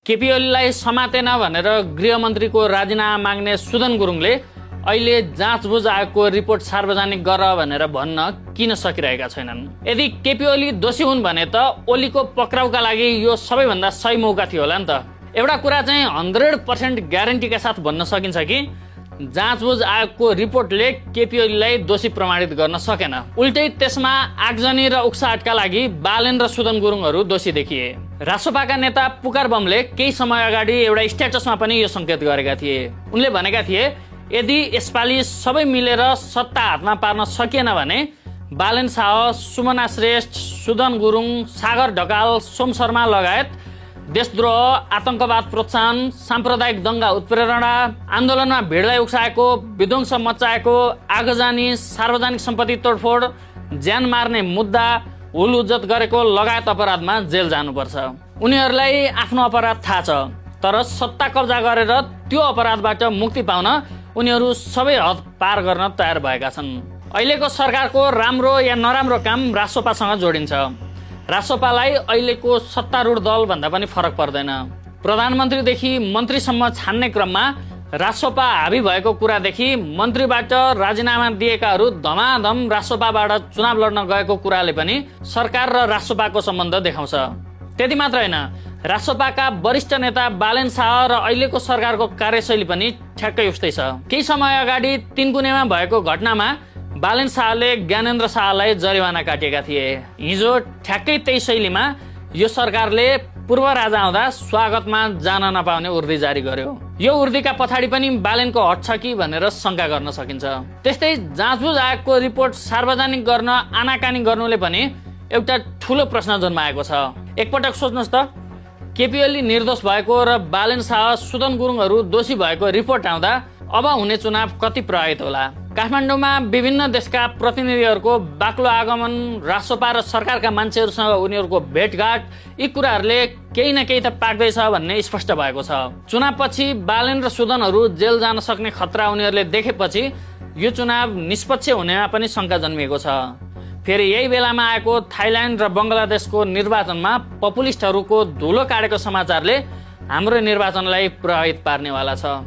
केपी ओलीलाई समातेन भनेर गृहमन्त्रीको राजीनामा माग्ने सुदन गुरुङले अहिले जाँचबुझ आयोगको रिपोर्ट सार्वजनिक गर भनेर भन्न किन सकिरहेका छैनन्। यदि केपी ओली दोषी हुन् भने त ओलीको पक्राउका लागि यो सबैभन्दा सही मौका थियो होला नि त। एउटा कुरा चाहिँ 100% ग्यारेन्टीका साथ भन्न सकिन्छ कि जाँचबुझ आयोगको रिपोर्टले केपी ओलीलाई दोषी प्रमाणित गर्न सकेन। उल्टै त्यसमा आगजनी र उक्साहटका लागि बालेन र सुदन गुरुङहरू दोषी देखिए। रासोपाका नेता पुकार बमले केही समय अगाडि एउटा स्ट्याटसमा पनि यो संकेत गरेका थिए। उनले भनेका थिए यदि यसपालि सबै मिलेर सत्ता हातमा पार्न सकिएन भने बालेन शाह, सुमना श्रेष्ठ, सुदन गुरुङ, सागर ढकाल, सोम शर्मा लगायत देशद्रोह, आतंकवाद प्रोत्साहन, साम्प्रदायिक दंगा उत्प्रेरणा, आन्दोलनमा भिडलाई उक्साएको, विध्वंस मचाएको, आगजनी, सार्वजनिक सम्पत्ति तोडफोड, ज्यान मार्ने मुद्दा, हुल उज्जत गरेको लगायत अपराधमा जेल जानुपर्छ। उनीहरूलाई आफ्नो अपराध थाहा छ, तर सत्ता कब्जा गरेर त्यो अपराधबाट मुक्ति पाउन उनीहरू सबै हद पार गर्न तयार भएका छन्। अहिलेको सरकारको राम्रो या नराम्रो काम रासोपासँग जोडिन्छ। रासोपालाई अहिलेको सत्तारूढ दल भन्दा पनि फरक पर्दैन। प्रधानमन्त्रीदेखि मन्त्रीसम्म छान्ने क्रममा रासोपा हावी भएको कुरादेखि मन्त्रीबाट राजीनामा दिएकाहरू धमाधम रासोपाबाट चुनाव लड्न गएको कुराले पनि सरकार र रासोपाको सम्बन्ध देखाउँछ। त्यति मात्र होइन, रासोपाका वरिष्ठ नेता बालेन शाह र अहिलेको सरकारको कार्यशैली पनि ठ्याक्कै उस्तै छ। केही समय अगाडि तिनकुनेमा भएको घटनामा बालेन शाहले ज्ञानेन्द्र शाहलाई जरिवाना काटिएका थिए। हिजो ठ्याक्कै त्यही शैलीमा यो सरकारले पूर्व राजा आउँदा स्वागतमा जान नपाउने उर्दी जारी गर्यो। यो उर्दीका पछाडि पनि बालेनको हट छ कि भनेर शंका गर्न सकिन्छ। त्यस्तै जाँचबुझ आयोगको रिपोर्ट सार्वजनिक गर्न आनाकानी गर्नुले पनि एउटा ठूलो प्रश्न जन्माएको छ। एकपटक सोच्नुहोस् त, केपी ओली निर्दोष भएको र बालेन शाह, सुदन गुरुङहरू दोषी भएको रिपोर्ट आउँदा अब हुने चुनाव कति प्रभावित होला। काठमाडौँमा विभिन्न देशका प्रतिनिधिहरूको बाक्लो आगमन, रासोपा र सरकारका मान्छेहरूसँग उनीहरूको भेटघाट, यी कुराहरूले केही न केही त पाक्दैछ भन्ने स्पष्ट भएको छ। चुनावपछि बालेन र सुदनहरू जेल जान सक्ने खतरा उनीहरूले देखेपछि यो चुनाव निष्पक्ष हुनेमा पनि शंका जन्मिएको छ। फेरि यही बेलामा आएको थाइल्यान्ड र बङ्गलादेशको निर्वाचनमा पपुलिस्टहरूको धुलो काटेको समाचारले हाम्रो निर्वाचनलाई प्रभावित पार्नेवाला छ।